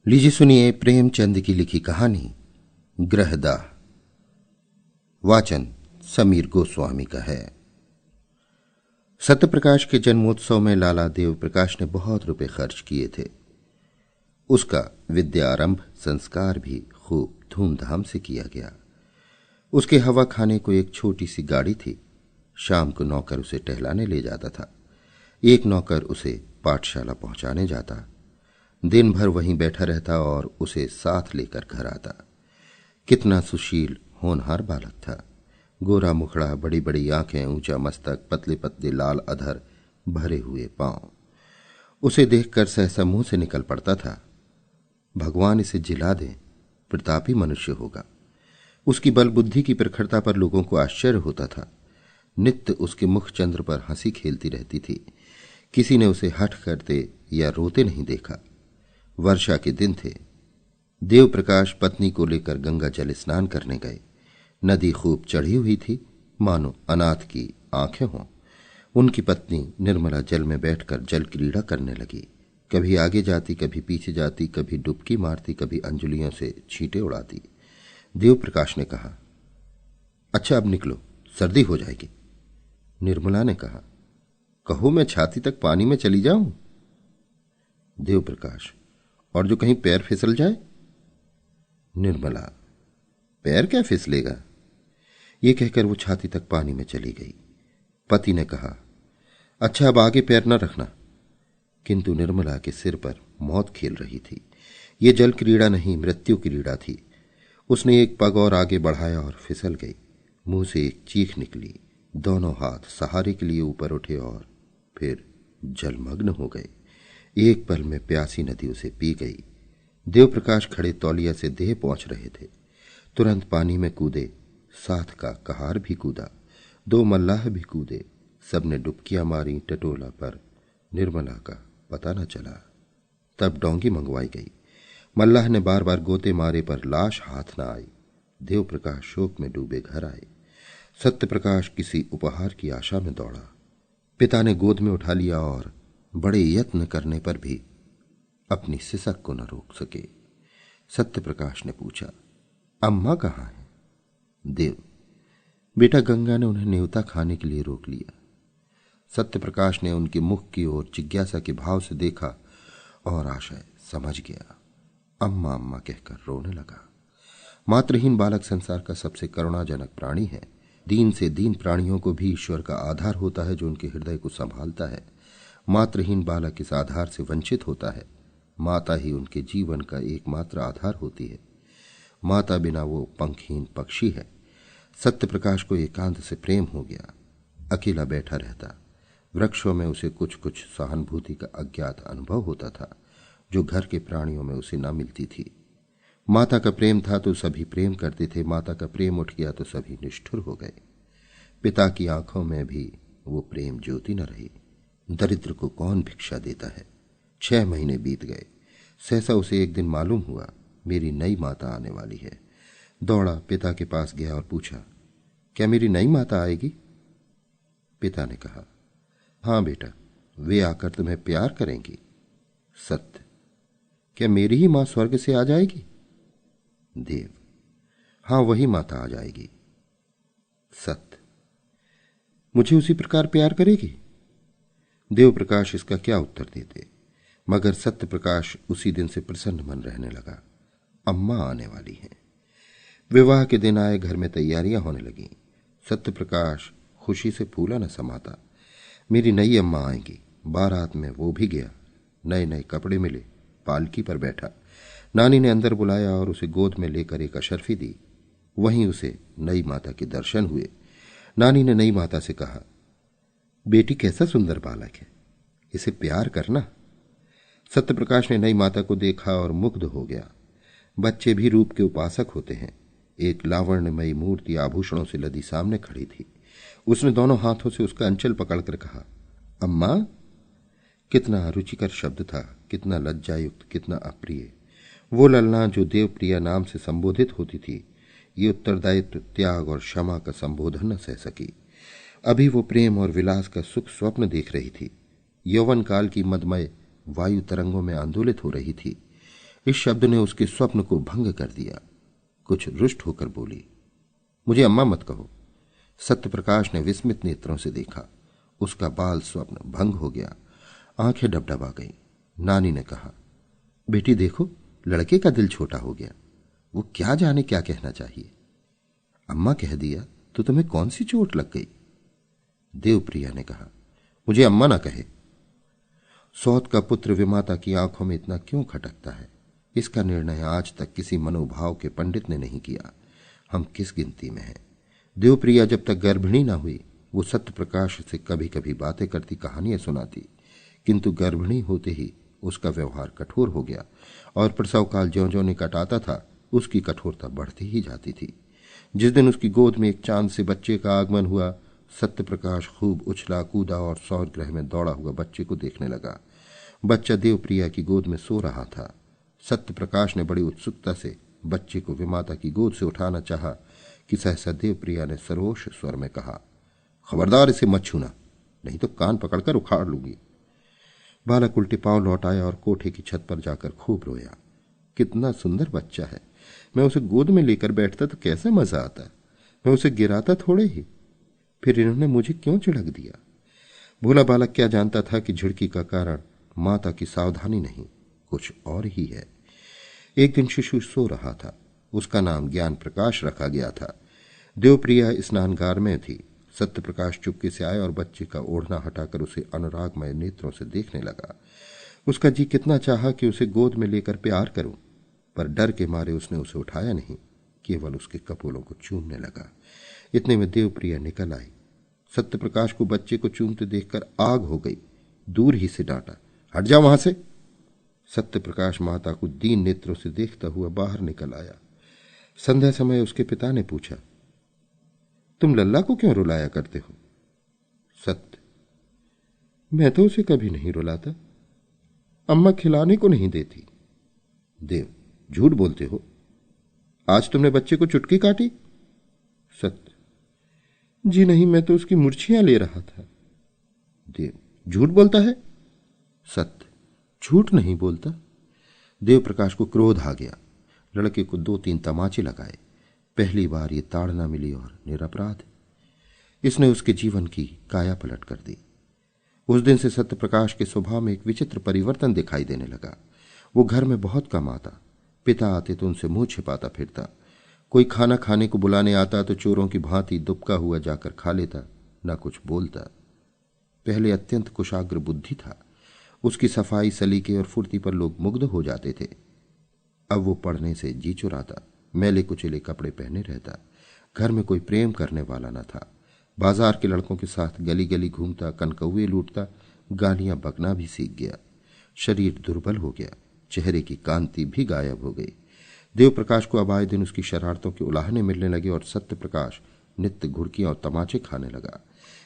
लीजिए सुनिए प्रेमचंद की लिखी कहानी ग्रहदाह। वाचन समीर गोस्वामी का है। सत्यप्रकाश के जन्मोत्सव में लाला देव प्रकाश ने बहुत रुपए खर्च किए थे। उसका विद्यारंभ संस्कार भी खूब धूमधाम से किया गया। उसके हवा खाने को एक छोटी सी गाड़ी थी। शाम को नौकर उसे टहलाने ले जाता था। एक नौकर उसे पाठशाला पहुंचाने जाता। दिन भर वहीं बैठा रहता और उसे साथ लेकर घर आता। कितना सुशील होनहार बालक था। गोरा मुखड़ा, बड़ी बड़ी आंखें, ऊंचा मस्तक, पतले पतले लाल अधर, भरे हुए पांव। उसे देखकर सहसा मुंह से निकल पड़ता था, भगवान इसे जिला दे, प्रतापी मनुष्य होगा। उसकी बल बुद्धि की प्रखरता पर लोगों को आश्चर्य होता था। नित्य उसके मुख चंद्र पर हंसी खेलती रहती थी। किसी ने उसे हठ करते या रोते नहीं देखा। वर्षा के दिन थे। देव प्रकाश पत्नी को लेकर गंगा जल स्नान करने गए। नदी खूब चढ़ी हुई थी, मानो अनाथ की आंखें हों। उनकी पत्नी निर्मला जल में बैठकर जल क्रीड़ा करने लगी। कभी आगे जाती, कभी पीछे जाती, कभी डुबकी मारती, कभी अंजुलियों से छींटे उड़ाती। देव प्रकाश ने कहा, अच्छा अब निकलो, सर्दी हो जाएगी। निर्मला ने कहा, कहो मैं छाती तक पानी में चली जाऊं। देव प्रकाश, और जो कहीं पैर फिसल जाए। निर्मला, पैर क्या फिसलेगा। ये कहकर वो छाती तक पानी में चली गई। पति ने कहा, अच्छा अब आगे पैर न रखना। किंतु निर्मला के सिर पर मौत खेल रही थी। ये जल क्रीड़ा नहीं, मृत्यु क्रीड़ा थी। उसने एक पग और आगे बढ़ाया और फिसल गई। मुंह से एक चीख निकली। दोनों हाथ सहारे के लिए ऊपर उठे और फिर जलमग्न हो गए। एक पल में प्यासी नदी उसे पी गई। देव प्रकाश खड़े तौलिया से देह पहुंच रहे थे। तुरंत पानी में कूदे। साथ का कहार भी कूदा। दो मल्लाह भी कूदे। सबने डुबकियां मारी टटोला, पर निर्मला का पता न चला। तब डोंगी मंगवाई गई। मल्लाह ने बार बार गोते मारे, पर लाश हाथ न आई। देव प्रकाश शोक में डूबे घर आए। सत्य प्रकाश किसी उपहार की आशा में दौड़ा। पिता ने गोद में उठा लिया और बड़े यत्न करने पर भी अपनी सिसक को न रोक सके। सत्य प्रकाश ने पूछा, अम्मा कहाँ है। देव, बेटा गंगा ने उन्हें न्योता खाने के लिए रोक लिया। सत्य प्रकाश ने उनके मुख की ओर जिज्ञासा के भाव से देखा और आशय समझ गया। अम्मा अम्मा कहकर रोने लगा। मातृहीन बालक संसार का सबसे करुणाजनक प्राणी है। दीन से दीन प्राणियों को भी ईश्वर का आधार होता है, जो उनके हृदय को संभालता है। मातृहीन बालक इस आधार से वंचित होता है। माता ही उनके जीवन का एकमात्र आधार होती है। माता बिना वो पंखहीन पक्षी है। सत्य प्रकाश को एकांत से प्रेम हो गया। अकेला बैठा रहता। वृक्षों में उसे कुछ कुछ सहानुभूति का अज्ञात अनुभव होता था, जो घर के प्राणियों में उसे न मिलती थी। माता का प्रेम था तो सभी प्रेम करते थे। माता का प्रेम उठ गया तो सभी निष्ठुर हो गए। पिता की आंखों में भी वो प्रेम ज्योति न रही। दरिद्र को कौन भिक्षा देता है। 6 महीने बीत गए। सहसा उसे एक दिन मालूम हुआ, मेरी नई माता आने वाली है। दौड़ा पिता के पास गया और पूछा, क्या मेरी नई माता आएगी। पिता ने कहा, हां बेटा, वे आकर तुम्हें प्यार करेंगी। सत्य, क्या मेरी ही मां स्वर्ग से आ जाएगी। देव, हां वही माता आ जाएगी। सत्य, मुझे उसी प्रकार प्यार करेगी। देव प्रकाश इसका क्या उत्तर देते, मगर सत्य प्रकाश उसी दिन से प्रसन्न मन रहने लगा। अम्मा आने वाली हैं। विवाह के दिन आए। घर में तैयारियां होने लगीं। सत्य प्रकाश खुशी से फूला न समाता। मेरी नई अम्मा आएंगी। बारात में वो भी गया। नए नए कपड़े मिले। पालकी पर बैठा। नानी ने अंदर बुलाया और उसे गोद में लेकर एक अशर्फी दी। वहीं उसे नई माता के दर्शन हुए। नानी ने नई माता से कहा, बेटी कैसा सुंदर बालक है, इसे प्यार करना। सत्य प्रकाश ने नई माता को देखा और मुग्ध हो गया। बच्चे भी रूप के उपासक होते हैं। एक लावण्यमयी मूर्ति आभूषणों से लदी सामने खड़ी थी। उसने दोनों हाथों से उसका अंचल पकड़कर कहा, अम्मा। कितना रुचिकर शब्द था, कितना लज्जायुक्त, कितना अप्रिय। वो ललना जो देवप्रिया नाम से संबोधित होती थी, ये उत्तरदायित्व, त्याग और क्षमा का संबोधन न सह सकी। अभी वो प्रेम और विलास का सुख स्वप्न देख रही थी। यौवन काल की मदमय वायु तरंगों में आंदोलित हो रही थी। इस शब्द ने उसके स्वप्न को भंग कर दिया। कुछ रुष्ट होकर बोली, मुझे अम्मा मत कहो। सत्यप्रकाश ने विस्मित नेत्रों से देखा। उसका बाल स्वप्न भंग हो गया। आंखें डबडबा गईं। नानी ने कहा, बेटी देखो, लड़के का दिल छोटा हो गया। वो क्या जाने क्या कहना चाहिए। अम्मा कह दिया तो तुम्हें कौन सी चोट लग गई? देवप्रिया ने कहा, मुझे अम्मा ना कहे। सौत का पुत्र विमाता की आंखों में इतना क्यों खटकता है, इसका निर्णय आज तक किसी मनोभाव के पंडित ने नहीं किया। हम किस गिनती में हैं? देवप्रिया जब तक गर्भिणी ना हुई, वो सत्यप्रकाश से कभी कभी बातें करती, कहानियां सुनाती, किंतु गर्भिणी होते ही उसका व्यवहार कठोर हो गया और प्रसव काल ज्यों-ज्यों निकट आता था, उसकी कठोरता बढ़ती ही जाती थी। जिस दिन उसकी गोद में एक चांद से बच्चे का आगमन हुआ, सत्यप्रकाश खूब उछला कूदा और सौर ग्रह में दौड़ा हुआ बच्चे को देखने लगा। बच्चा देवप्रिया की गोद में सो रहा था। सत्यप्रकाश ने बड़ी उत्सुकता से बच्चे को विमाता की गोद से उठाना चाहा कि सहसा देवप्रिया ने सरोष स्वर में कहा, खबरदार इसे मत छूना, नहीं तो कान पकड़कर उखाड़ लूंगी। बालक उल्टे पांव लौट आया और कोठे की छत पर जाकर खूब रोया। कितना सुंदर बच्चा है, मैं उसे गोद में लेकर बैठता तो कैसा मजा आता। मैं उसे गिराता थोड़े ही, फिर इन्होंने मुझे क्यों झिड़क दिया। भोला बालक क्या जानता था कि झिड़की का कारण माता की सावधानी नहीं, कुछ और ही है। एक दिन शिशु सो रहा था। उसका नाम ज्ञान प्रकाश रखा गया था। देवप्रिया स्नानगार में थी। सत्यप्रकाश चुपके से आया और बच्चे का ओढ़ना हटाकर उसे अनुरागमय नेत्रों से देखने लगा। उसका जी कितना चाहा कि उसे गोद में लेकर प्यार करूं, पर डर के मारे उसने उसे उठाया नहीं, केवल उसके कपोलों को चूमने लगा। इतने में देवप्रिया निकल आई। सत्यप्रकाश को बच्चे को चूमते देखकर आग हो गई। दूर ही से डांटा, हट जा वहां से। सत्यप्रकाश माता को दीन नेत्रों से देखता हुआ बाहर निकल आया। संध्या समय उसके पिता ने पूछा, तुम लल्ला को क्यों रुलाया करते हो? सत्य, मैं तो उसे कभी नहीं रुलाता, अम्मा खिलाने को नहीं देती। देव, झूठ बोलते हो, आज तुमने बच्चे को चुटकी काटी? सत्य, जी नहीं, मैं तो उसकी मुर्छियां ले रहा था। देव, झूठ बोलता है? सत्य, झूठ नहीं बोलता। देव प्रकाश को क्रोध आ गया। लड़के को 2-3 तमाचे लगाए। पहली बार ये ताड़ना मिली और निरपराध। इसने उसके जीवन की काया पलट कर दी। उस दिन से सत्यप्रकाश के स्वभाव में एक विचित्र परिवर्तन दिखाई देने लगा। वो घर में बहुत कम आता। पिता आते तो उनसे मुंह छिपाता फिरता। कोई खाना खाने को बुलाने आता तो चोरों की भांति दुबका हुआ जाकर खा लेता, न कुछ बोलता। पहले अत्यंत कुशाग्र बुद्धि था। उसकी सफाई, सलीके और फुर्ती पर लोग मुग्ध हो जाते थे। अब वो पढ़ने से जी चुराता, मैले कुचेले कपड़े पहने रहता। घर में कोई प्रेम करने वाला न था। बाजार के लड़कों के साथ गली गली घूमता, कनकौए लूटता, गालियां बकना भी सीख गया। शरीर दुर्बल हो गया, चेहरे की कांति भी गायब हो गई। देवप्रकाश को अब आए दिन उसकी शरारतों के उलाहने मिलने लगे और सत्यप्रकाश नित्य घुड़कियां और तमाचे खाने लगा।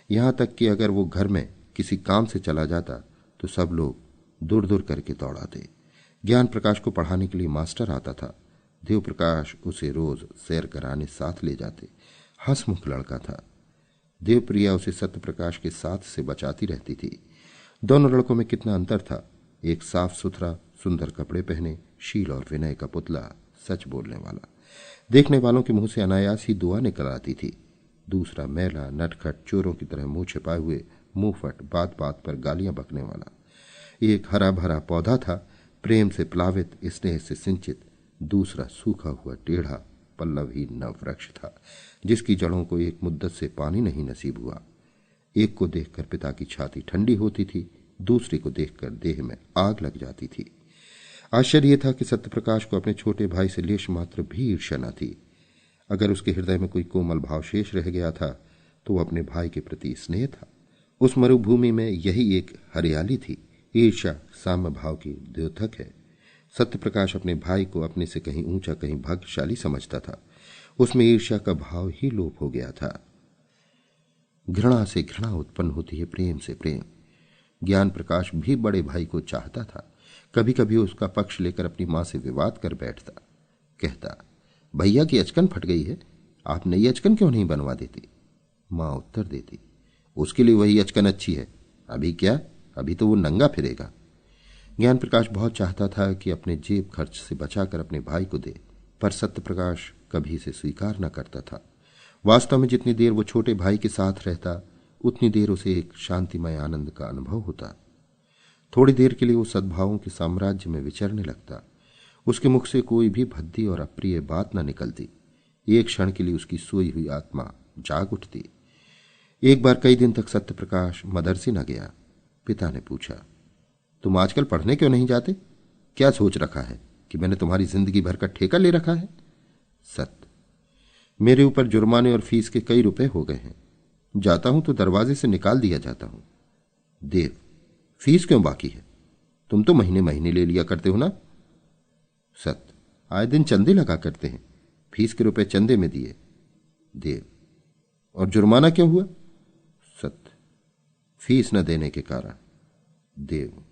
यहां तक कि अगर वो घर में किसी काम से चला जाता तो सब लोग दूर दूर करके दौड़ाते। ज्ञान प्रकाश को पढ़ाने के लिए मास्टर आता था। देवप्रकाश उसे रोज सैर कराने साथ ले जाते। हंसमुख लड़का था। देवप्रिया उसे सत्यप्रकाश के साथ से बचाती रहती थी। दोनों लड़कों में कितना अंतर था। एक साफ सुथरा, सुंदर कपड़े पहने, शील और विनय का पुतला, सच बोलने वाला, देखने वालों के मुंह से अनायास ही दुआ निकल आती थी। दूसरा मैला, नटखट, चोरों की तरह मुंह छिपाए हुए, मुंहफट, बात बात पर गालियां बकने वाला। एक हरा भरा पौधा था, प्रेम से प्लावित, स्नेह से सिंचित। दूसरा सूखा हुआ, टेढ़ा, पल्लवहीन नव वृक्ष था, जिसकी जड़ों को एक मुद्दत से पानी नहीं नसीब हुआ। एक को देखकर पिता की छाती ठंडी होती थी, दूसरे को देखकर देह में आग लग जाती थी। आश्चर्य यह था कि सत्यप्रकाश को अपने छोटे भाई से लेश मात्र भी ईर्ष्या न थी। अगर उसके हृदय में कोई कोमल भाव शेष रह गया था तो वह अपने भाई के प्रति स्नेह था। उस मरुभूमि में यही एक हरियाली थी। ईर्ष्या साम्य भाव की द्योतक है। सत्यप्रकाश अपने भाई को अपने से कहीं ऊंचा, कहीं भाग्यशाली समझता था। उसमें ईर्ष्या का भाव ही लोप हो गया था। घृणा से घृणा उत्पन्न होती है, प्रेम से प्रेम। ज्ञान प्रकाश भी बड़े भाई को चाहता था। कभी कभी उसका पक्ष लेकर अपनी मां से विवाद कर बैठता। कहता, भैया की अचकन फट गई है, आप नई अचकन क्यों नहीं बनवा देती? मां उत्तर देती, उसके लिए वही अचकन अच्छी है। अभी क्या, अभी तो वो नंगा फिरेगा। ज्ञान प्रकाश बहुत चाहता था कि अपने जेब खर्च से बचाकर अपने भाई को दे, पर सत्य प्रकाश कभी इसे स्वीकार न करता था। वास्तव में जितनी देर वो छोटे भाई के साथ रहता, उतनी देर उसे एक शांतिमय आनंद का अनुभव होता। थोड़ी देर के लिए वो सद्भावों के साम्राज्य में विचरने लगता। उसके मुख से कोई भी भद्दी और अप्रिय बात न निकलती। एक क्षण के लिए उसकी सोई हुई आत्मा जाग उठती। एक बार कई दिन तक सत्य प्रकाश मदरसे न गया। पिता ने पूछा, तुम आजकल पढ़ने क्यों नहीं जाते? क्या सोच रखा है कि मैंने तुम्हारी जिंदगी भर का ठेका ले रखा है? सत्य, मेरे ऊपर जुर्माने और फीस के कई रुपए हो गए हैं। जाता हूं तो दरवाजे से निकाल दिया जाता हूं। देव, फीस क्यों बाकी है? तुम तो महीने महीने ले लिया करते हो ना? सत्य, आए दिन चंदे लगा करते हैं, फीस के रुपए चंदे में दिए। देव, और जुर्माना क्यों हुआ? सत्य, फीस न देने के कारण। देव,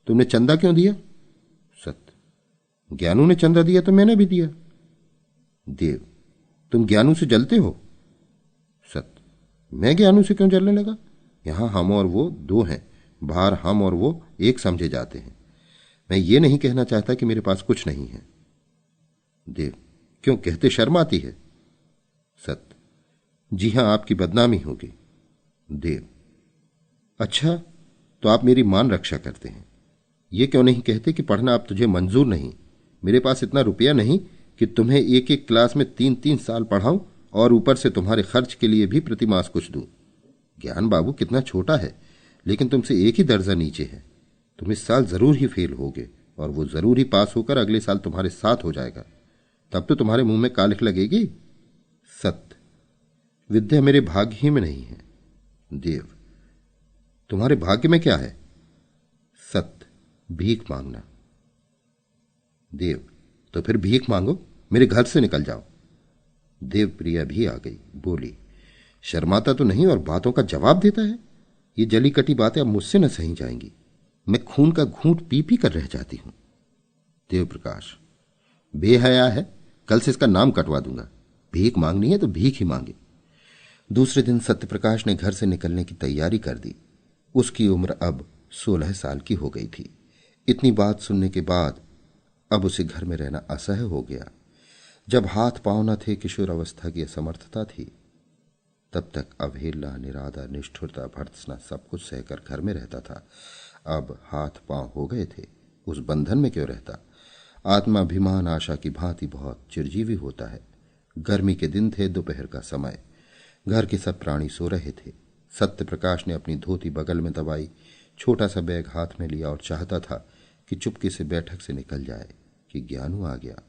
तुमने चंदा क्यों दिया? सत्य, ज्ञानू ने चंदा दिया तो मैंने भी दिया। देव, तुम ज्ञानू से जलते हो? सत्य, मैं ज्ञानू से क्यों जलने लगा? यहां हम और वो दो हैं, बाहर हम और वो एक समझे जाते हैं। मैं ये नहीं कहना चाहता कि मेरे पास कुछ नहीं है। देव, क्यों कहते शर्म आती है? सत्य, जी हां, आपकी बदनामी होगी। देव, अच्छा, तो आप मेरी मान रक्षा करते हैं। ये क्यों नहीं कहते कि पढ़ना अब तुझे मंजूर नहीं? मेरे पास इतना रुपया नहीं कि तुम्हें एक एक क्लास में 3-3 साल पढ़ाऊं और ऊपर से तुम्हारे खर्च के लिए भी प्रतिमास कुछ दूं। ज्ञान बाबू कितना छोटा है, लेकिन तुमसे एक ही दर्जा नीचे है। तुम इस साल जरूर ही फेल होगे और वो जरूर ही पास होकर अगले साल तुम्हारे साथ हो जाएगा। तब तो तुम्हारे मुंह में कालिख लगेगी। सत्य, विद्या मेरे भाग्य ही में नहीं है। देव, तुम्हारे भाग्य में क्या है? सत्य, भीख मांगना। देव, तो फिर भीख मांगो, मेरे घर से निकल जाओ। देव प्रिया भी आ गई, बोली, शर्माता तो नहीं और बातों का जवाब देता है। ये जली कटी बातें अब मुझसे न सही जाएंगी। मैं खून का घूंट पी पी कर रह जाती हूं। देव प्रकाश, बेहया है, कल से इसका नाम कटवा दूंगा। भीख मांगनी है तो भीख ही मांगे। दूसरे दिन सत्यप्रकाश ने घर से निकलने की तैयारी कर दी। उसकी उम्र अब 16 साल की हो गई थी। इतनी बात सुनने के बाद अब उसे घर में रहना असह्य हो गया। जब हाथ पांव न थे, किशोर अवस्था की असमर्थता थी, तब तक अवहेलना, निरादर, निष्ठुरता, भर्त्सना सब कुछ सहकर घर में रहता था। अब हाथ पांव हो गए थे, उस बंधन में क्यों रहता? आत्माभिमान आशा की भांति बहुत चिरजीवी होता है। गर्मी के दिन थे, दोपहर का समय। घर के सब प्राणी सो रहे थे। सत्य प्रकाश ने अपनी धोती बगल में दबाई, छोटा सा बैग हाथ में लिया और चाहता था कि चुपके से बैठक से निकल जाए कि ज्ञानू आ गया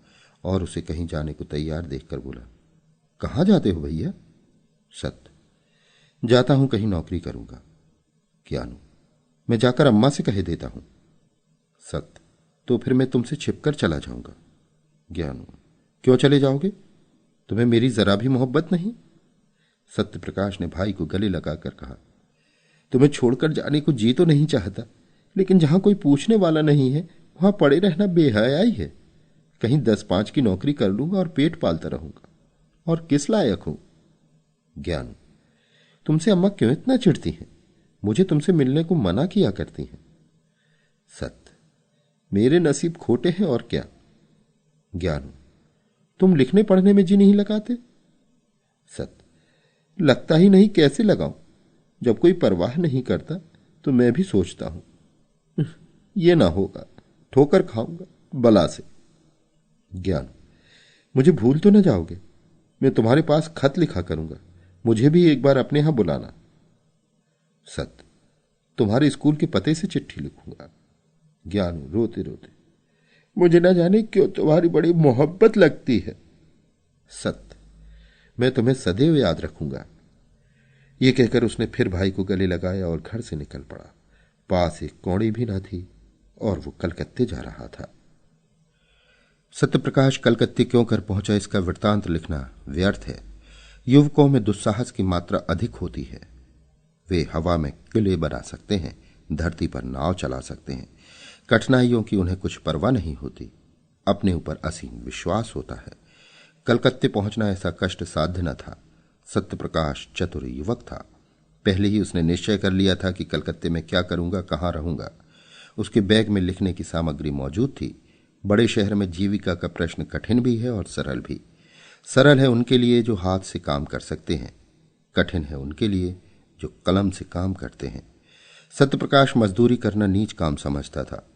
और उसे कहीं जाने को तैयार देखकर बोला, कहाँ जाते हो भैया? सत्य, जाता हूं, कहीं नौकरी करूंगा। ज्ञानू, मैं जाकर अम्मा से कह देता हूं। सत्य, तो फिर मैं तुमसे छिपकर चला जाऊंगा। ज्ञानू, क्यों चले जाओगे? तुम्हें मेरी जरा भी मोहब्बत नहीं? सत्य प्रकाश ने भाई को गले लगाकर कहा, तुम्हें छोड़कर जाने को जी तो नहीं चाहता, लेकिन जहां कोई पूछने वाला नहीं है वहां पड़े रहना बेहयाई है। कहीं 10-5 की नौकरी कर लूंगा और पेट पालता रहूंगा, और किस लायक हूं? ज्ञान, तुमसे अम्मा क्यों इतना चिढ़ती हैं? मुझे तुमसे मिलने को मना किया करती हैं। सत्य, मेरे नसीब खोटे हैं और क्या। ज्ञान, तुम लिखने पढ़ने में जी नहीं लगाते? सत्य, लगता ही नहीं, कैसे लगाऊं? जब कोई परवाह नहीं करता तो मैं भी सोचता हूं ये ना होगा, ठोकर खाऊंगा बला से। ज्ञान, मुझे भूल तो न जाओगे? मैं तुम्हारे पास खत लिखा करूंगा, मुझे भी एक बार अपने यहां बुलाना। सत्य, तुम्हारे स्कूल के पते से चिट्ठी लिखूंगा। ज्ञान रोते रोते, मुझे न जाने क्यों तुम्हारी बड़ी मोहब्बत लगती है। सत्य, मैं तुम्हें सदैव याद रखूंगा। ये कहकर उसने फिर भाई को गले लगाया और घर से निकल पड़ा। पास एक कौड़ी भी न थी और वो कलकत्ते जा रहा था। सत्यप्रकाश कलकत्ते क्यों कर पहुंचा, इसका वृत्तांत लिखना व्यर्थ है। युवकों में दुस्साहस की मात्रा अधिक होती है। वे हवा में किले बना सकते हैं, धरती पर नाव चला सकते हैं। कठिनाइयों की उन्हें कुछ परवाह नहीं होती। अपने ऊपर असीम विश्वास होता है। कलकत्ते पहुंचना ऐसा कष्ट साध्य न था। सत्यप्रकाश चतुर युवक था। पहले ही उसने निश्चय कर लिया था कि कलकत्ते में क्या करूंगा, कहां रहूंगा। उसके बैग में लिखने की सामग्री मौजूद थी। बड़े शहर में जीविका का प्रश्न कठिन भी है और सरल भी। सरल है उनके लिए जो हाथ से काम कर सकते हैं, कठिन है उनके लिए जो कलम से काम करते हैं। सत्यप्रकाश मजदूरी करना नीच काम समझता था।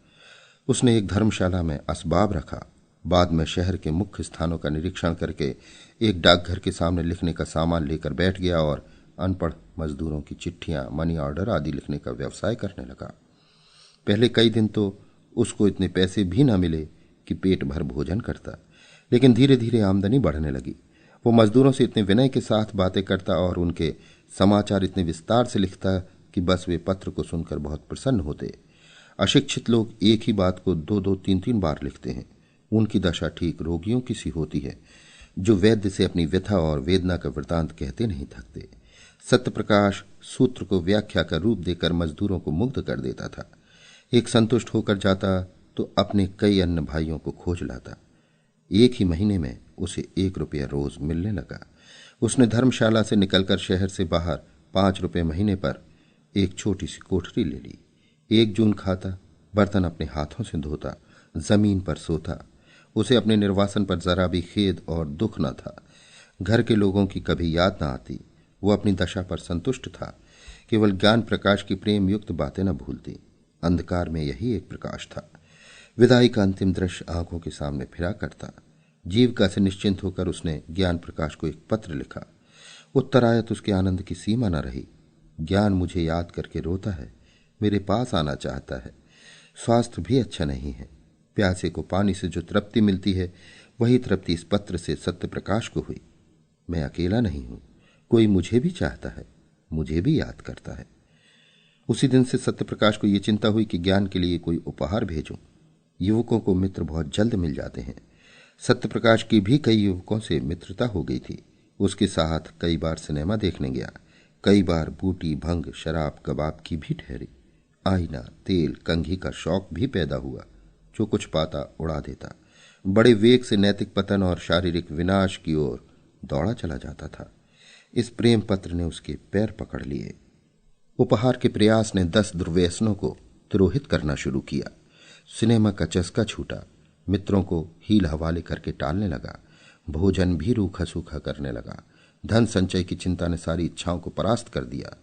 उसने एक धर्मशाला में असबाब रखा। बाद में शहर के मुख्य स्थानों का निरीक्षण करके एक डाकघर के सामने लिखने का सामान लेकर बैठ गया और अनपढ़ मजदूरों की चिट्ठियां, मनी ऑर्डर आदि लिखने का व्यवसाय करने लगा। पहले कई दिन तो उसको इतने पैसे भी न मिले कि पेट भर भोजन करता, लेकिन धीरे धीरे आमदनी बढ़ने लगी। वो मजदूरों से इतने विनय के साथ बातें करता और उनके समाचार इतने विस्तार से लिखता कि बस वे पत्र को सुनकर बहुत प्रसन्न होते। अशिक्षित लोग एक ही बात को 2-2, 3-3 बार लिखते हैं। उनकी दशा ठीक रोगियों की सी होती है जो वैद्य से अपनी व्यथा और वेदना का वृतांत कहते नहीं थकते। सत्यप्रकाश सूत्र को व्याख्या का रूप देकर मजदूरों को मुग्ध कर देता था। एक संतुष्ट होकर जाता तो अपने कई अन्य भाइयों को खोज लाता। एक ही महीने में उसे 1 रुपया रोज मिलने लगा। उसने धर्मशाला से निकलकर शहर से बाहर 5 रुपये महीने पर एक छोटी सी कोठरी ले ली। 1 जून खाता, बर्तन अपने हाथों से धोता, जमीन पर सोता। उसे अपने निर्वासन पर जरा भी खेद और दुख न था। घर के लोगों की कभी याद न आती। वो अपनी दशा पर संतुष्ट था। केवल ज्ञान प्रकाश की प्रेम युक्त बातें न भूलती। अंधकार में यही एक प्रकाश था। विदाई का अंतिम दृश्य आंखों के सामने फिरा करता। जीविका से निश्चिंत होकर उसने ज्ञान प्रकाश को एक पत्र लिखा। उत्तर आया तो उसके आनंद की सीमा न रही। ज्ञान मुझे याद करके रोता है, मेरे पास आना चाहता है। स्वास्थ्य भी अच्छा नहीं है। प्यासे को पानी से जो तृप्ति मिलती है वही तृप्ति इस पत्र से सत्यप्रकाश को हुई। मैं अकेला नहीं हूं, कोई मुझे भी चाहता है, मुझे भी याद करता है। उसी दिन से सत्यप्रकाश को यह चिंता हुई कि ज्ञान के लिए कोई उपहार भेजूं। युवकों को मित्र बहुत जल्द मिल जाते हैं। सत्यप्रकाश की भी कई युवकों से मित्रता हो गई थी। उसके साथ कई बार सिनेमा देखने गया। कई बार बूटी, भंग, शराब, कबाब की भी ठहरी। आईना, तेल, कंघी का शौक भी पैदा हुआ। जो कुछ पाता उड़ा देता। बड़े वेग से नैतिक पतन और शारीरिक विनाश की ओर दौड़ा चला जाता था। इस प्रेम पत्र ने उसके पैर पकड़ लिए। उपहार के प्रयास ने 10 दुर्व्यसनों को तिरोहित करना शुरू किया। सिनेमा का चस्का छूटा। मित्रों को हील हवाले करके टालने लगा। भोजन भी रूखा सूखा करने लगा। धन संचय की चिंता ने सारी इच्छाओं को परास्त कर दिया।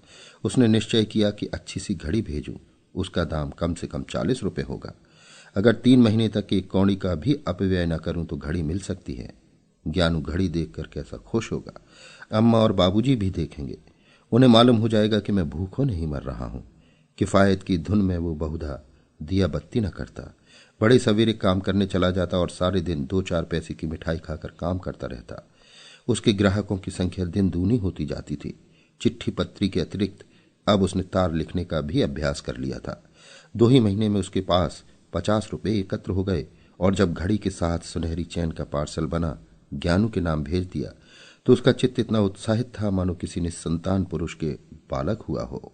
उसने निश्चय किया कि अच्छी सी घड़ी भेजूं। उसका दाम कम से कम 40 रुपये होगा। अगर 3 महीने तक एक कौड़ी का भी अपव्यय न करूं तो घड़ी मिल सकती है। ज्ञानू घड़ी देखकर कैसा खुश होगा। अम्मा और बाबूजी भी देखेंगे। उन्हें मालूम हो जाएगा कि मैं भूखों नहीं मर रहा हूं। किफायत की धुन में वो बहुधा दिया बत्ती न करता। बड़े सवेरे काम करने चला जाता और सारे दिन 2-4 पैसे की मिठाई खाकर काम करता रहता। उसके ग्राहकों की संख्या दिन दूनी होती जाती थी। चिट्ठी पत्री के अतिरिक्त अब उसने तार लिखने का भी अभ्यास कर लिया था। 2 ही महीने में उसके पास 50 रुपये एकत्र हो गए और जब घड़ी के साथ सुनहरी चैन का पार्सल बना, ज्ञानू के नाम भेज दिया, तो उसका चित्त इतना उत्साहित था मानो किसी निसंतान पुरुष के बालक हुआ हो।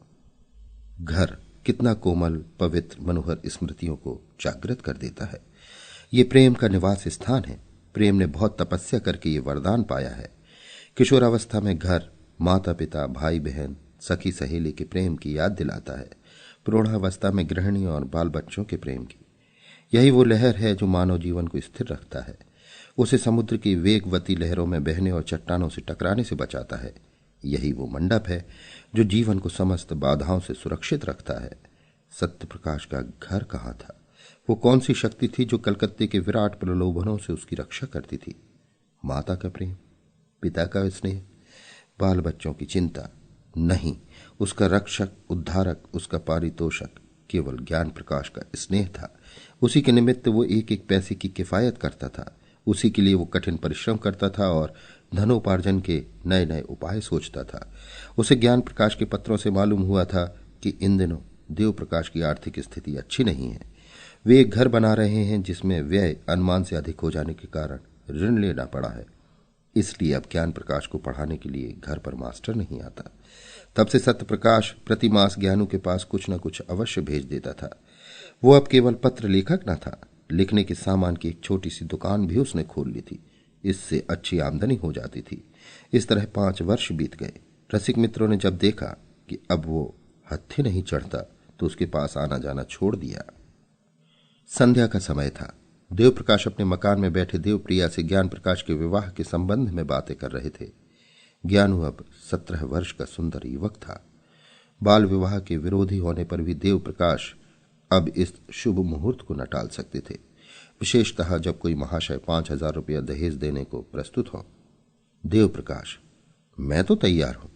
घर कितना कोमल, पवित्र, मनोहर स्मृतियों को जागृत कर देता है। ये प्रेम का निवास स्थान है। प्रेम ने बहुत तपस्या करके ये वरदान पाया है। किशोरावस्था में घर माता पिता, भाई बहन, सखी सहेली के प्रेम की याद दिलाता है। प्रौढ़ावस्था में गृहिणी और बाल बच्चों के प्रेम की। यही वो लहर है जो मानव जीवन को स्थिर रखता है। उसे समुद्र की वेगवती लहरों में बहने और चट्टानों से टकराने से बचाता है। यही वो मंडप है जो जीवन को समस्त बाधाओं से सुरक्षित रखता है। सत्यप्रकाश का घर कहाँ था? वो कौन सी शक्ति थी जो कलकत्ते के विराट प्रलोभनों से उसकी रक्षा करती थी? माता का प्रेम, पिता का स्नेह, बाल बच्चों की चिंता नहीं। उसका रक्षक, उद्धारक, उसका पारितोषक केवल ज्ञान प्रकाश का स्नेह था। उसी के निमित्त वो एक एक पैसे की किफायत करता था। उसी के लिए वो कठिन परिश्रम करता था और धनोपार्जन के नए नए उपाय सोचता था। उसे ज्ञान प्रकाश के पत्रों से मालूम हुआ था कि इन दिनों देव प्रकाश की आर्थिक स्थिति अच्छी नहीं है। वे एक घर बना रहे हैं जिसमें व्यय अनुमान से अधिक हो जाने के कारण ऋण लेना पड़ा है। इसलिए अब ज्ञान प्रकाश को पढ़ाने के लिए घर पर मास्टर नहीं आता। तब से सत्यप्रकाश प्रति मास ज्ञानू के पास कुछ न कुछ अवश्य भेज देता था। वो अब केवल पत्र लेखक न था, लिखने के सामान की एक छोटी सी दुकान भी उसने खोल ली थी। इससे अच्छी आमदनी हो जाती थी। इस तरह 5 वर्ष बीत गए। रसिक मित्रों ने जब देखा कि अब वो हत्थे नहीं चढ़ता तो उसके पास आना जाना छोड़ दिया। संध्या का समय था। देवप्रकाश अपने मकान में बैठे देवप्रिया से ज्ञान प्रकाश के विवाह के संबंध में बातें कर रहे थे। ज्ञानू अब 17 वर्ष का सुंदर युवक था। बाल विवाह के विरोधी होने पर भी देवप्रकाश अब इस शुभ मुहूर्त को न टाल सकते थे, विशेषतः जब कोई महाशय 5,000 रुपया दहेज देने को प्रस्तुत हो। देवप्रकाश: मैं तो तैयार हूं,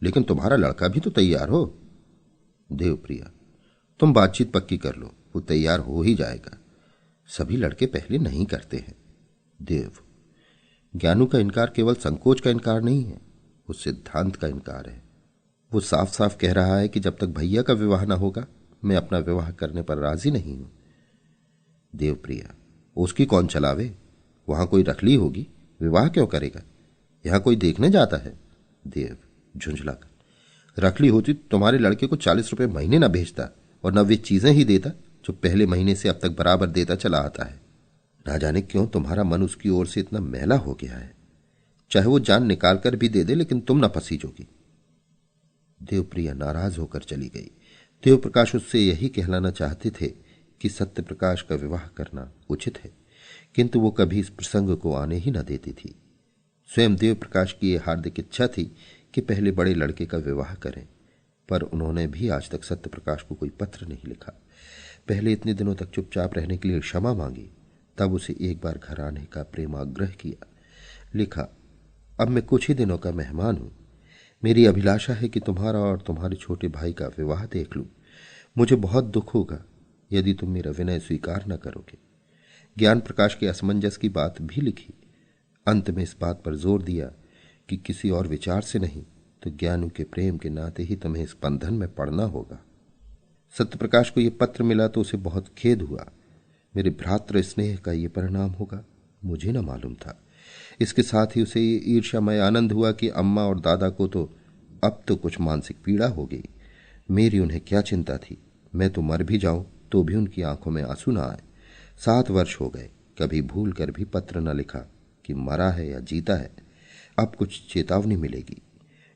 लेकिन तुम्हारा लड़का भी तो तैयार हो। देवप्रिया: तुम बातचीत पक्की कर लो, वो तैयार हो ही जाएगा। सभी लड़के पहले नहीं करते हैं। देव: ज्ञानू का इनकार केवल संकोच का इनकार नहीं है, वो सिद्धांत का इनकार है। वो साफ साफ कह रहा है कि जब तक भैया का विवाह न होगा मैं अपना विवाह करने पर राजी नहीं हूं। देवप्रिया: उसकी कौन चलावे? वहां कोई रखली होगी, विवाह क्यों करेगा? यहां कोई देखने जाता है। देव झुंझलाकर: रखली होती तो तुम्हारे लड़के को 40 रुपए महीने न भेजता और न वे चीजें ही देता जो पहले महीने से अब तक बराबर देता चला आता है। ना जाने क्यों तुम्हारा मन उसकी ओर से इतना मैला हो गया है। चाहे वो जान निकाल कर भी दे दे, लेकिन तुम न पसीजोगी। देवप्रिया नाराज होकर चली गई। देवप्रकाश उससे यही कहलाना चाहते थे कि सत्यप्रकाश का विवाह करना उचित है, किंतु वो कभी इस प्रसंग को आने ही न देती थी। स्वयं देवप्रकाश की यह हार्दिक इच्छा थी कि पहले बड़े लड़के का विवाह करें, पर उन्होंने भी आज तक सत्यप्रकाश को कोई पत्र नहीं लिखा। पहले इतने दिनों तक चुपचाप रहने के लिए क्षमा मांगी, तब उसे एक बार घर आने का प्रेमाग्रह किया। लिखा: अब मैं कुछ ही दिनों का मेहमान हूं। मेरी अभिलाषा है कि तुम्हारा और तुम्हारे छोटे भाई का विवाह देख लूं। मुझे बहुत दुख होगा यदि तुम मेरा विनय स्वीकार न करोगे। ज्ञान प्रकाश के असमंजस की बात भी लिखी। अंत में इस बात पर जोर दिया कि किसी और विचार से नहीं तो ज्ञानू के प्रेम के नाते ही तुम्हें इस बंधन में पड़ना होगा। सत्यप्रकाश को यह पत्र मिला तो उसे बहुत खेद हुआ। मेरे भ्रातृ स्नेह का यह परिणाम होगा, मुझे न मालूम था। इसके साथ ही उसे ये ईर्ष्यामय आनंद हुआ कि अम्मा और दादा को तो अब तो कुछ मानसिक पीड़ा हो गई। मेरी उन्हें क्या चिंता थी? मैं तो मर भी जाऊं तो भी उनकी आंखों में आंसू न आए। 7 वर्ष हो गए, कभी भूल कर भी पत्र न लिखा कि मरा है या जीता है। अब कुछ चेतावनी मिलेगी।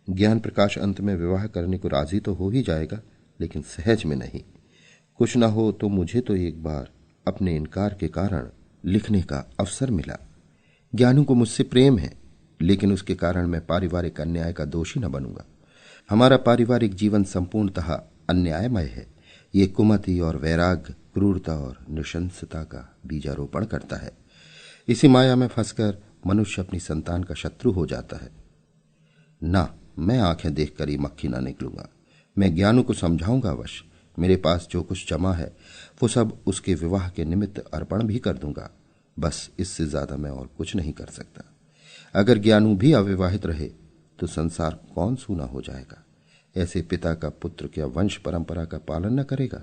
ज्ञान प्रकाश अंत में विवाह करने को राजी तो हो ही जाएगा, लेकिन सहज में नहीं। कुछ न हो तो मुझे तो एक बार अपने इनकार के कारण लिखने का अवसर मिला। ज्ञानू को मुझसे प्रेम है, लेकिन उसके कारण मैं पारिवारिक अन्याय का दोषी न बनूंगा। हमारा पारिवारिक जीवन संपूर्णतः अन्यायमय है। ये कुमति और वैराग्य, क्रूरता और नृशंसता का बीजारोपण करता है। इसी माया में फंसकर मनुष्य अपनी संतान का शत्रु हो जाता है। ना, मैं आंखें देखकर ही मक्खी ना निकलूंगा। मैं ज्ञानू को समझाऊंगा अवश्य। मेरे पास जो कुछ जमा है वो सब उसके विवाह के निमित्त अर्पण भी कर दूंगा। बस इससे ज्यादा मैं और कुछ नहीं कर सकता। अगर ज्ञानू भी अविवाहित रहे तो संसार कौन सूना हो जाएगा। ऐसे पिता का पुत्र क्या वंश परंपरा का पालन न करेगा?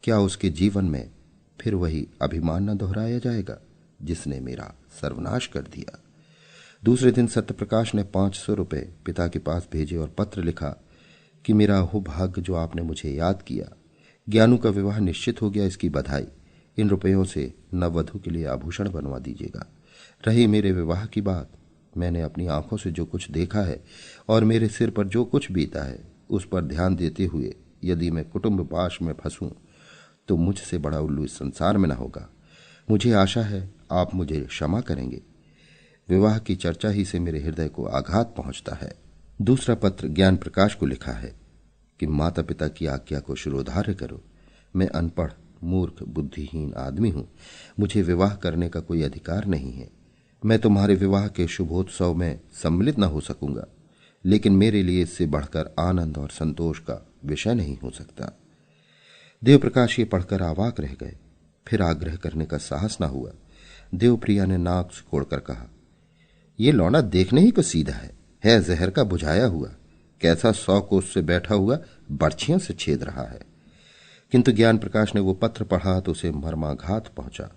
क्या उसके जीवन में फिर वही अभिमान न दोहराया जाएगा जिसने मेरा सर्वनाश कर दिया? दूसरे दिन सत्यप्रकाश ने 500 रुपये पिता के पास भेजे और पत्र लिखा कि मेरा हो भाग्य जो आपने मुझे याद किया। ज्ञानू का विवाह निश्चित हो गया, इसकी बधाई। इन रुपयों से नववधू के लिए आभूषण बनवा दीजिएगा। रही मेरे विवाह की बात, मैंने अपनी आंखों से जो कुछ देखा है और मेरे सिर पर जो कुछ बीता है उस पर ध्यान देते हुए यदि मैं कुटुंब पाश में फंसूं तो मुझसे बड़ा उल्लू इस संसार में न होगा। मुझे आशा है आप मुझे क्षमा करेंगे। विवाह की चर्चा ही से मेरे हृदय को आघात पहुंचता है। दूसरा पत्र ज्ञान प्रकाश को लिखा है कि माता पिता की आज्ञा को शिरोधार्य करो। मैं अनपढ़, मूर्ख, बुद्धिहीन आदमी हूं। मुझे विवाह करने का कोई अधिकार नहीं है। मैं तुम्हारे विवाह के शुभोत्सव में सम्मिलित न हो सकूंगा, लेकिन मेरे लिए इससे बढ़कर आनंद और संतोष का विषय नहीं हो सकता। देवप्रकाश ये पढ़कर अवाक रह गए। फिर आग्रह करने का साहस न हुआ। देवप्रिया ने नाक सिकोड़कर कहा, ये लौंडा देखने ही को सीधा है जहर का बुझाया हुआ। कैसा 100 कोस से बैठा हुआ बर्छियों से छेद रहा है। किंतु ज्ञान प्रकाश ने वो पत्र पढ़ा तो उसे मर्माघात पहुंचा।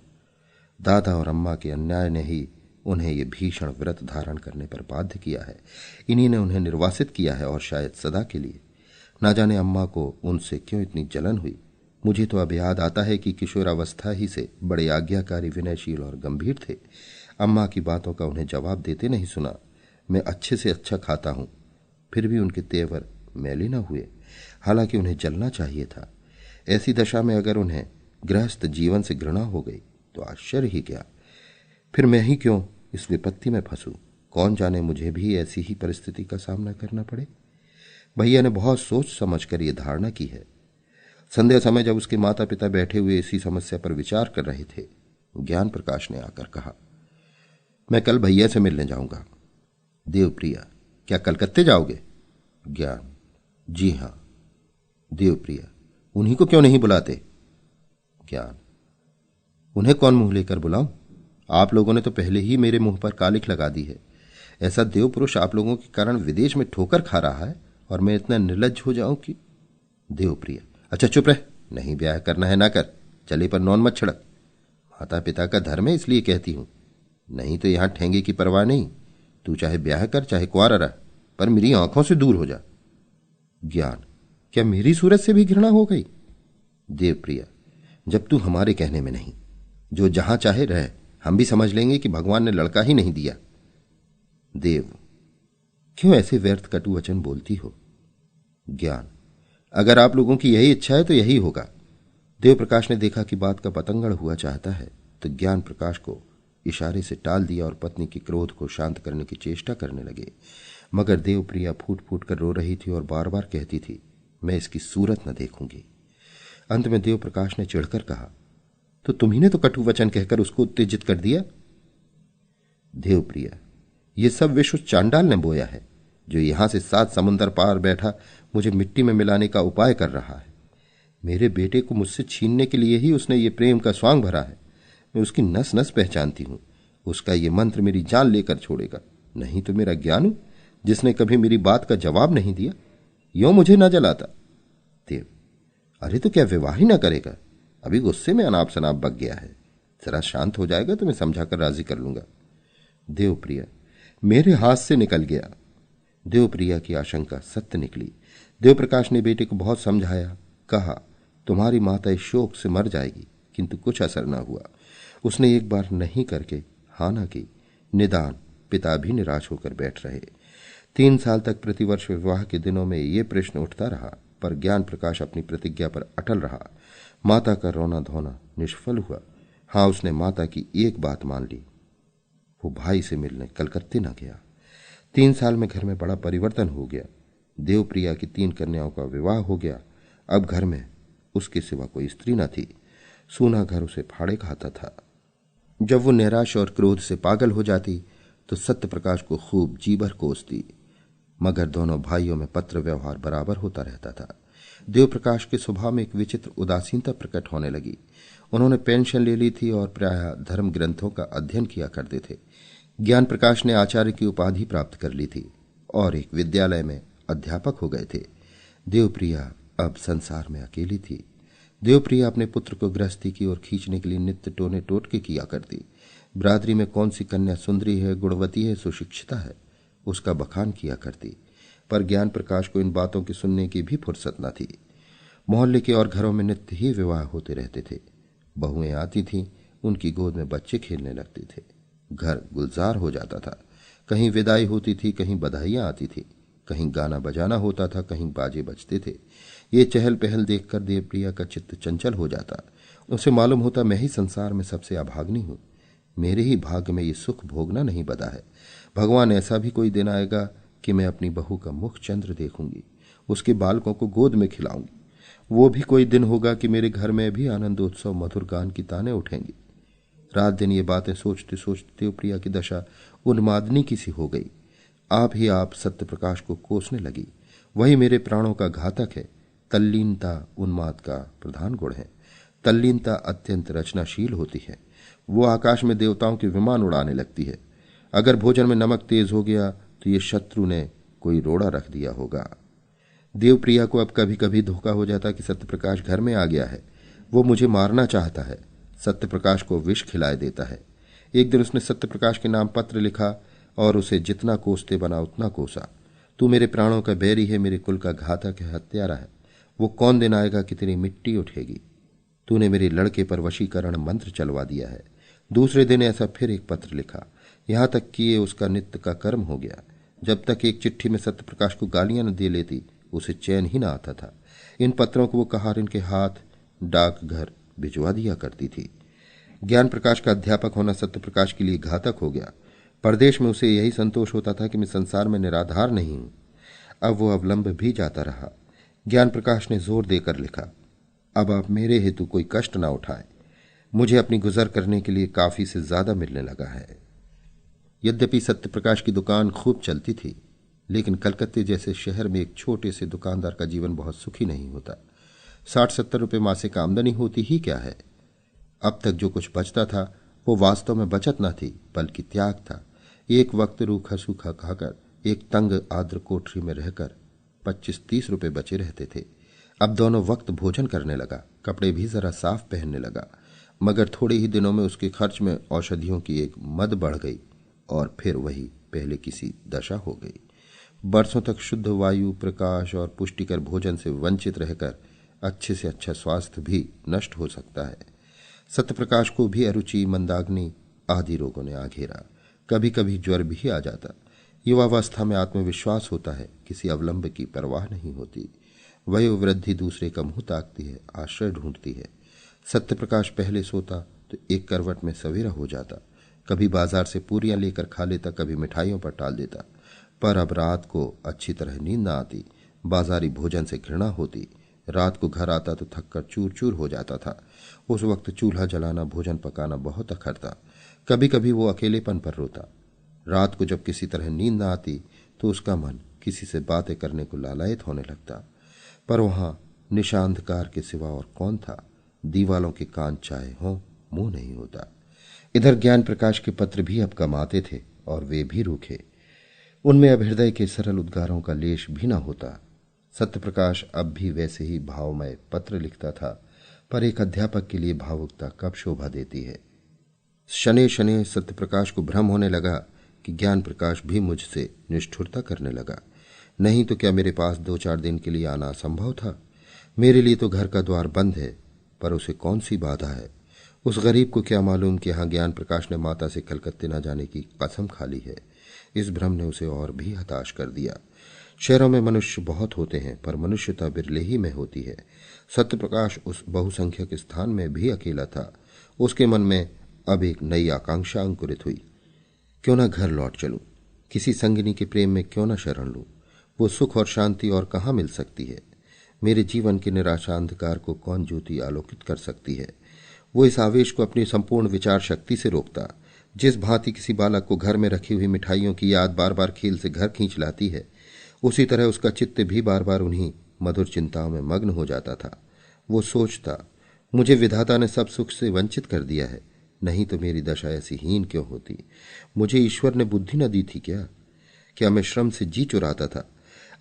दादा और अम्मा के अन्याय ने ही उन्हें ये भीषण व्रत धारण करने पर बाध्य किया है। इन्हीं ने उन्हें निर्वासित किया है, और शायद सदा के लिए। ना जाने अम्मा को उनसे क्यों इतनी जलन हुई। मुझे तो अब याद आता है कि किशोरावस्था ही से बड़े आज्ञाकारी, विनयशील और गंभीर थे। अम्मा की बातों का उन्हें जवाब देते नहीं सुना। मैं अच्छे से अच्छा खाता हूं, फिर भी उनके तेवर मैले न हुए। हालांकि उन्हें जलना चाहिए था। ऐसी दशा में अगर उन्हें गृहस्थ जीवन से घृणा हो गई तो आश्चर्य ही क्या। फिर मैं ही क्यों इस विपत्ति में फंसूं? कौन जाने मुझे भी ऐसी ही परिस्थिति का सामना करना पड़े। भैया ने बहुत सोच समझ कर यह धारणा की है। संध्या समय जब उसके माता पिता बैठे हुए इसी समस्या पर विचार कर रहे थे, ज्ञान प्रकाश ने आकर कहा, मैं कल भैया से मिलने जाऊंगा। देवप्रिया, क्या कलकत्ते जाओगे? ज्ञान, जी हां। देवप्रिया, उन्हीं को क्यों नहीं बुलाते? ज्ञान, उन्हें कौन मुंह लेकर बुलाऊं? आप लोगों ने तो पहले ही मेरे मुंह पर कालिख लगा दी है। ऐसा देव पुरुष आप लोगों के कारण विदेश में ठोकर खा रहा है और मैं इतना निर्लज्ज हो जाऊं कि। देवप्रिया, अच्छा चुप रह, नहीं ब्याह करना है ना कर, चले पर नौन मत छिड़क। माता पिता का धर्म है इसलिए कहती हूं, नहीं तो यहां ठेंगे की परवाह नहीं। तू चाहे ब्याह कर चाहे कुंवारा रह, पर मेरी आंखों से दूर हो जा। ज्ञान, क्या मेरी सूरत से भी घृणा हो गई? देवप्रिया, जब तू हमारे कहने में नहीं, जो जहां चाहे रह, हम भी समझ लेंगे कि भगवान ने लड़का ही नहीं दिया। देव, क्यों ऐसे व्यर्थ कटु वचन बोलती हो? ज्ञान, अगर आप लोगों की यही इच्छा है तो यही होगा। देव प्रकाश ने देखा कि बात का पतंगड़ हुआ चाहता है, तो ज्ञान प्रकाश को इशारे से टाल दिया और पत्नी के क्रोध को शांत करने की चेष्टा करने लगे। मगर देवप्रिया फूट फूट कर रो रही थी और बार बार कहती थी, मैं इसकी सूरत न देखूंगी। अंत में देव प्रकाश ने चिढ़कर कहा, तो तुम्ही ने तो कटु वचन कहकर उसको उत्तेजित कर दिया। देवप्रिया, ये सब विष उस चांडाल ने बोया है, जो यहां से 7 समुंदर पार बैठा मुझे मिट्टी में मिलाने का उपाय कर रहा है। मेरे बेटे को मुझसे छीनने के लिए ही उसने ये प्रेम का स्वांग भरा है। मैं उसकी नस नस पहचानती हूं। उसका ये मंत्र मेरी जान लेकर छोड़ेगा। नहीं तो मेरा ज्ञानू, जिसने कभी मेरी बात का जवाब नहीं दिया, यों मुझे न जलाता। देव, अरे तो क्या विवाह ही ना करेगा? अभी गुस्से में अनाप शनाप बक गया है, जरा शांत हो जाएगा तो मैं समझाकर राजी कर लूंगा। देवप्रिया, मेरे हाथ से निकल गया। देवप्रिया की आशंका सत्य निकली। देवप्रकाश ने बेटे को बहुत समझाया, कहा, तुम्हारी माता इस शोक से मर जाएगी, किंतु कुछ असर न हुआ। उसने एक बार नहीं करके हाँ ना की। निदान पिता भी निराश होकर बैठ रहे। 3 साल तक प्रतिवर्ष विवाह के दिनों में ये प्रश्न उठता रहा, पर ज्ञान प्रकाश अपनी प्रतिज्ञा पर अटल रहा। माता का रोना धोना निष्फल हुआ। हाँ, उसने माता की एक बात मान ली, वो भाई से मिलने कलकत्ते न गया। 3 साल में घर में बड़ा परिवर्तन हो गया। देवप्रिया की 3 कन्याओं का विवाह हो गया। अब घर में उसके सिवा कोई स्त्री न थी। सूना घर उसे फाड़े खाता था। जब वो निराश और क्रोध से पागल हो जाती तो सत्य प्रकाश को खूब जी भर कोसती, मगर दोनों भाइयों में पत्र व्यवहार बराबर होता रहता था। देवप्रकाश के स्वभाव में एक विचित्र उदासीनता प्रकट होने लगी। उन्होंने पेंशन ले ली थी और प्रायः धर्म ग्रंथों का अध्ययन किया करते थे। ज्ञान प्रकाश ने आचार्य की उपाधि प्राप्त कर ली थी और एक विद्यालय में अध्यापक हो गए थे। देवप्रिया अब संसार में अकेली थी। देवप्रिया अपने पुत्र को गृहस्थी की ओर खींचने के लिए नित्य टोने टोटके किया करती। बरादरी में कौन सी कन्या सुंदरी है, गुणवती है, सुशिक्षिता है, उसका बखान किया करती। पर ज्ञान प्रकाश को इन बातों की सुनने की भी फुर्सत न थी। मोहल्ले के और घरों में नित्य ही विवाह होते रहते थे। बहुएं आती थीं, उनकी गोद में बच्चे खेलने लगते थे। घर गुलजार हो जाता था। कहीं विदाई होती थी, कहीं बधाइयां आती थी, कहीं गाना बजाना होता था, कहीं बाजे बजते थे। ये चहल पहल देखकर देवप्रिया का चित्त चंचल हो जाता। उसे मालूम होता, मैं ही संसार में सबसे अभाग्नी हूं। मेरे ही भाग्य में ये सुख भोगना नहीं बदा है। भगवान ऐसा भी कोई दिन आएगा कि मैं अपनी बहू का मुख चंद्र देखूंगी, उसके बालकों को गोद में खिलाऊंगी। वो भी कोई दिन होगा कि मेरे घर में भी आनंदोत्सव मधुर गान की ताने उठेंगी। रात दिन ये बातें सोचते सोचते देवप्रिया की दशा उन्मादनी की सी हो गई। आप ही आप सत्य प्रकाश को कोसने लगी। वही मेरे प्राणों का घातक है। तल्लीनता उन्माद का प्रधान गुण है। तल्लीनता अत्यंत रचनाशील होती है। वो आकाश में देवताओं के विमान उड़ाने लगती है। अगर भोजन में नमक तेज हो गया तो ये शत्रु ने कोई रोड़ा रख दिया होगा। देवप्रिया को अब कभी कभी धोखा हो जाता कि सत्यप्रकाश घर में आ गया है, वो मुझे मारना चाहता है, सत्यप्रकाश को विष खिलाए देता है। एक दिन उसने सत्यप्रकाश के नाम पत्र लिखा और उसे जितना कोसते बना उतना कोसा। तू मेरे प्राणों का बैरी है, मेरे कुल का घातक है, हत्यारा है। वो कौन दिन आएगा कि तेरी मिट्टी उठेगी। तूने मेरे लड़के पर वशीकरण मंत्र चलवा दिया है। दूसरे दिन ऐसा फिर एक पत्र लिखा, यहां तक कि ये उसका नित्य का कर्म हो गया। जब तक एक चिट्ठी में सत्यप्रकाश को गालियां न दे लेती उसे चैन ही न आता था। इन पत्रों को वो कहारिन के हाथ, डाकघर, भिजवा दिया करती थी। ज्ञान प्रकाश का अध्यापक होना सत्य प्रकाश के लिए घातक हो गया। परदेश में उसे यही संतोष होता था कि मैं संसार में निराधार नहीं हूं। अब वो अवलंब भी जाता रहा। ज्ञान प्रकाश ने जोर देकर लिखा, अब आप मेरे हेतु कोई कष्ट ना उठाए। मुझे अपनी गुजर करने के लिए काफी से ज्यादा मिलने लगा है। यद्यपि सत्य प्रकाश की दुकान खूब चलती थी, लेकिन कलकत्ते जैसे शहर में एक छोटे से दुकानदार का जीवन बहुत सुखी नहीं होता। 60-70 रुपये मासिक आमदनी होती ही क्या है। अब तक जो कुछ बचता था वो वास्तव में बचत न थी, बल्कि त्याग था। एक वक्त रूखा सूखा खाकर, एक तंग आर्द्र कोठरी में रहकर 25-30 रुपये बचे रहते थे। अब दोनों वक्त भोजन करने लगा, कपड़े भी जरा साफ पहनने लगा, मगर थोड़े ही दिनों में उसके खर्च में औषधियों की एक मद बढ़ गई और फिर वही पहले किसी दशा हो गई। बरसों तक शुद्ध वायु, प्रकाश और पुष्टिकर भोजन से वंचित रहकर अच्छे से अच्छा स्वास्थ्य भी नष्ट हो सकता है। सत्यप्रकाश को भी अरुचि, मंदाग्नि आदि रोगों ने आ घेरा। कभी कभी ज्वर भी आ जाता। युवावस्था में आत्मविश्वास होता है, किसी अवलंब की परवाह नहीं होती। वयोवृद्धि दूसरे का मुंह ताकती है, आश्रय ढूंढती है। सत्यप्रकाश पहले सोता तो एक करवट में सवेरा हो जाता। कभी बाजार से पूरियां लेकर खा लेता, कभी मिठाइयों पर टाल देता। पर अब रात को अच्छी तरह नींद न आती। बाजारी भोजन से घृणा होती। रात को घर आता तो थककर चूर चूर हो जाता था। उस वक्त चूल्हा जलाना, भोजन पकाना बहुत अखरता। कभी कभी वो अकेलेपन पर रोता। रात को जब किसी तरह नींद न आती तो उसका मन किसी से बातें करने को लालायित होने लगता। पर वहां निशांधकार के सिवा और कौन था। दीवालों के कान चाहे हों, मुंह नहीं होता। इधर ज्ञान प्रकाश के पत्र भी अब कम आते थे, और वे भी रूखे। उनमें अब हृदय के सरल उद्गारों का लेश भी न होता। सत्यप्रकाश अब भी वैसे ही भावमय पत्र लिखता था, पर एक अध्यापक के लिए भावुकता कब शोभा देती है। शने शने सत्यप्रकाश को भ्रम होने लगा कि ज्ञान प्रकाश भी मुझसे निष्ठुरता करने लगा। नहीं तो क्या मेरे पास 2-4 दिन के लिए आना असंभव था। मेरे लिए तो घर का द्वार बंद है, पर उसे कौन सी बाधा है। उस गरीब को क्या मालूम कि यहां ज्ञान प्रकाश ने माता से कलकत्ते न जाने की कसम खा ली है। इस भ्रम ने उसे और भी हताश कर दिया। शहरों में मनुष्य बहुत होते हैं, पर मनुष्यता बिरले ही में होती है। सत्यप्रकाश उस बहुसंख्यक स्थान में भी अकेला था। उसके मन में अब एक नई आकांक्षा अंकुरित हुई। क्यों न घर लौट चलूं, किसी संगिनी के प्रेम में क्यों न शरण लूं। वो सुख और शांति और कहाँ मिल सकती है। मेरे जीवन के निराशा अंधकार को कौन ज्योति आलोकित कर सकती है। वो इस आवेश को अपनी संपूर्ण विचार शक्ति से रोकता। जिस भांति किसी बालक को घर में रखी हुई मिठाइयों की याद बार बार खेल से घर खींच लाती है, उसी तरह उसका चित्त भी बार बार उन्हीं मधुर चिंताओं में मग्न हो जाता था। वो सोचता, मुझे विधाता ने सब सुख से वंचित कर दिया है, नहीं तो मेरी दशा ऐसी हीन क्यों होती। मुझे ईश्वर ने बुद्धि न दी थी क्या मैं श्रम से जी चुराता था।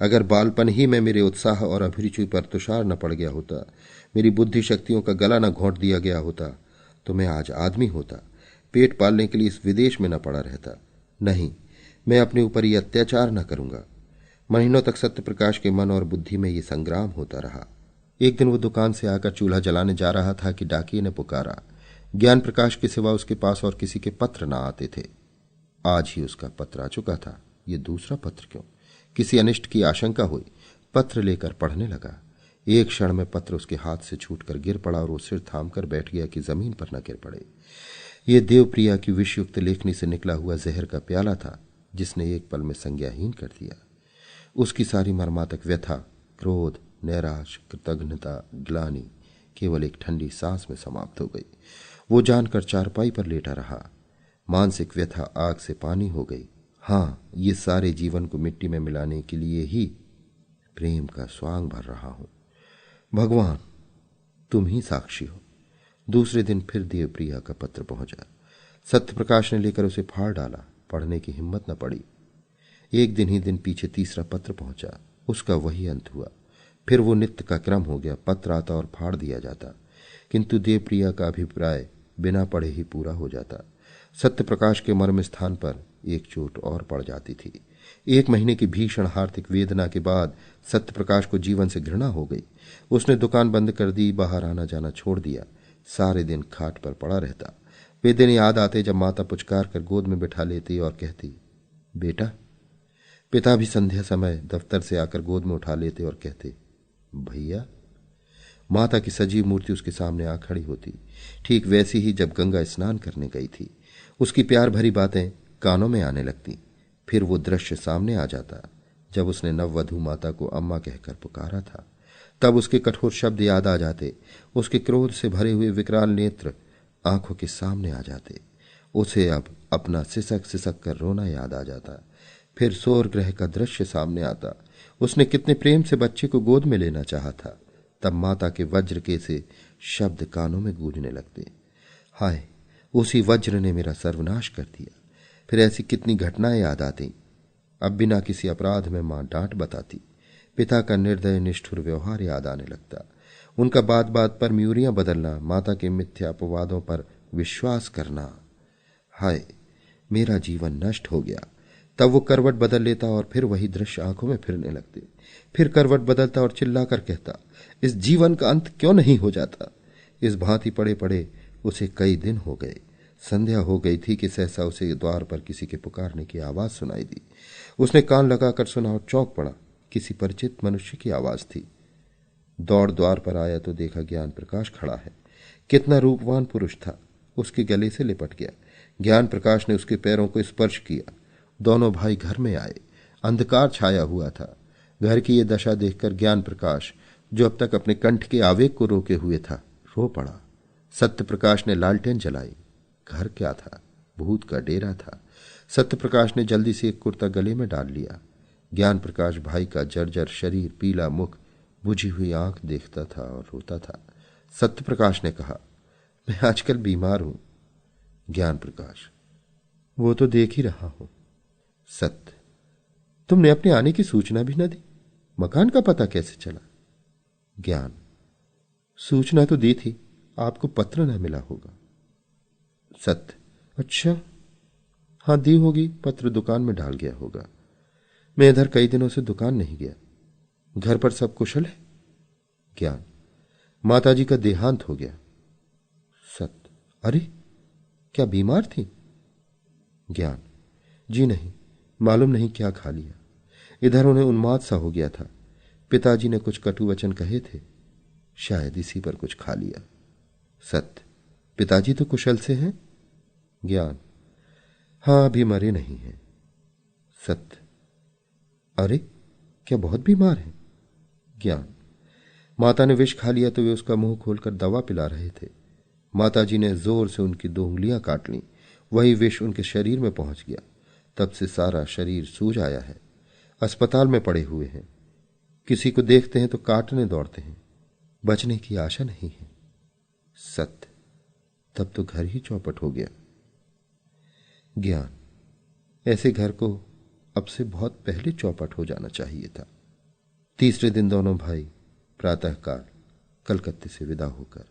अगर बालपन ही में मेरे उत्साह और अभिरुचि पर तुषार न पड़ गया होता, मेरी बुद्धि शक्तियों का गला न घोंट दिया गया होता, तो मैं आज आदमी होता, पेट पालने के लिए इस विदेश में न पड़ा रहता। नहीं, मैं अपने ऊपर ये अत्याचार न करूंगा। महीनों तक सत्यप्रकाश के मन और बुद्धि में ये संग्राम होता रहा। एक दिन वो दुकान से आकर चूल्हा जलाने जा रहा था कि डाकिये ने पुकारा। ज्ञान प्रकाश के सिवा उसके पास और किसी के पत्र न आते थे। आज ही उसका पत्र आ चुका था। ये दूसरा पत्र क्यों? किसी अनिष्ट की आशंका हुई। पत्र लेकर पढ़ने लगा। एक क्षण में पत्र उसके हाथ से छूटकर गिर पड़ा और वो सिर थामकर बैठ गया कि जमीन पर न गिर पड़े। ये देवप्रिया की विषयुक्त लेखनी से निकला हुआ जहर का प्याला था, जिसने एक पल में संज्ञाहीन कर दिया। उसकी सारी मर्मातक व्यथा, क्रोध, नैराश, कृतघ्नता, ग्लानि केवल एक ठंडी सांस में समाप्त हो गई। वो जानकर चारपाई पर लेटा रहा। मानसिक व्यथा आग से पानी हो गई। हाँ, ये सारे जीवन को मिट्टी में मिलाने के लिए ही प्रेम का स्वांग भर रहा हूं। भगवान, तुम ही साक्षी हो। दूसरे दिन फिर देवप्रिया का पत्र पहुंचा। सत्यप्रकाश ने लेकर उसे फाड़ डाला। पढ़ने की हिम्मत न पड़ी। एक दिन ही दिन पीछे तीसरा पत्र पहुंचा। उसका वही अंत हुआ। फिर वो नित्य का क्रम हो गया। पत्र आता और फाड़ दिया जाता, किंतु देवप्रिया का अभिप्राय बिना पढ़े ही पूरा हो जाता। सत्यप्रकाश के मर्म स्थान पर एक चोट और पड़ जाती थी। 1 महीने की भीषण आर्थिक वेदना के बाद सत्यप्रकाश को जीवन से घृणा हो गई। उसने दुकान बंद कर दी, बाहर आना जाना छोड़ दिया। सारे दिन खाट पर पड़ा रहता। वे दिन याद आते जब माता पुचकार कर गोद में बिठा लेती और कहती, बेटा। पिता भी संध्या समय दफ्तर से आकर गोद में उठा लेते और कहते, भैया। माता की सजीव मूर्ति उसके सामने आ खड़ी होती, ठीक वैसी ही जब गंगा स्नान करने गई थी। उसकी प्यार भरी बातें कानों में आने लगती। फिर वो दृश्य सामने आ जाता जब उसने नववधू माता को अम्मा कहकर पुकारा था। तब उसके कठोर शब्द याद आ जाते, उसके क्रोध से भरे हुए विकराल नेत्र आंखों के सामने आ जाते। उसे अब अपना सिसक सिसक कर रोना याद आ जाता। फिर सौर ग्रह का दृश्य सामने आता। उसने कितने प्रेम से बच्चे को गोद में लेना चाहा था। तब माता के वज्र के से शब्द कानों में गूंजने लगते, हाय, उसी वज्र ने मेरा सर्वनाश कर दिया। फिर ऐसी कितनी घटनाएं याद आती। अब बिना किसी अपराध में मां डांट बताती। पिता का निर्दय निष्ठुर व्यवहार याद आने लगता। उनका बात बात पर म्यूरियां बदलना, माता के मिथ्या अपवादों पर विश्वास करना। हाय, मेरा जीवन नष्ट हो गया। तब वो करवट बदल लेता और फिर वही दृश्य आंखों में फिरने लगते। फिर करवट बदलता और चिल्लाकर कहता, इस जीवन का अंत क्यों नहीं हो जाता। इस भांति पड़े पड़े उसे कई दिन हो गए। संध्या हो गई थी कि सहसा उसे द्वार पर किसी के पुकारने की आवाज सुनाई दी। उसने कान लगाकर सुना और चौंक पड़ा। किसी परिचित मनुष्य की आवाज थी। दौड़ द्वार पर आया तो देखा ज्ञान प्रकाश खड़ा है। कितना रूपवान पुरुष था। उसके गले से लिपट गया। ज्ञान प्रकाश ने उसके पैरों को स्पर्श किया। दोनों भाई घर में आए। अंधकार छाया हुआ था। घर की ये दशा देखकर ज्ञान प्रकाश, जो अब तक अपने कंठ के आवेग को रोके हुए था, रो पड़ा। सत्य प्रकाश ने लालटेन जलाई। घर क्या था? भूत का डेरा था। सत्य प्रकाश ने जल्दी से एक कुर्ता गले में डाल लिया। ज्ञान प्रकाश भाई का जर्जर शरीर, पीला मुख, बुझी हुई आंख देखता था और रोता था। सत्य प्रकाश ने कहा, मैं आजकल बीमार हूं। ज्ञान प्रकाश, वो तो देख ही रहा हूं। सत्य, तुमने अपने आने की सूचना भी न दी। मकान का पता कैसे चला? ज्ञान, सूचना तो दी थी, आपको पत्र न मिला होगा। सत्य, अच्छा, हां दी होगी, पत्र दुकान में डाल गया होगा। मैं इधर कई दिनों से दुकान नहीं गया। घर पर सब कुशल है? ज्ञान, माताजी का देहांत हो गया। सत्य, अरे, क्या बीमार थी? ज्ञान, जी नहीं, मालूम नहीं क्या खा लिया। इधर उन्हें उन्माद सा हो गया था। पिताजी ने कुछ कटु वचन कहे थे, शायद इसी पर कुछ खा लिया। सत्य, पिताजी तो कुशल से हैं? ज्ञान, हां, अभी मरे नहीं हैं। सत्य, अरे, क्या बहुत बीमार हैं? ज्ञान, माता ने विष खा लिया तो वे उसका मुंह खोलकर दवा पिला रहे थे। माताजी ने जोर से उनकी 2 उंगलियां काट लीं। वही विष उनके शरीर में पहुंच गया। तब से सारा शरीर सूज आया है। अस्पताल में पड़े हुए हैं। किसी को देखते हैं तो काटने दौड़ते हैं। बचने की आशा नहीं है। सत्य, तब तो घर ही चौपट हो गया। ज्ञान, ऐसे घर को अब से बहुत पहले चौपट हो जाना चाहिए था। तीसरे दिन दोनों भाई प्रातःकाल कलकत्ते से विदा होकर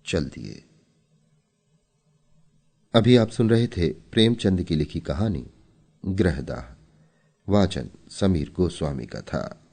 चल दिए। अभी आप सुन रहे थे प्रेमचंद की लिखी कहानी ग्रहदाह। वाचन समीर गोस्वामी का था।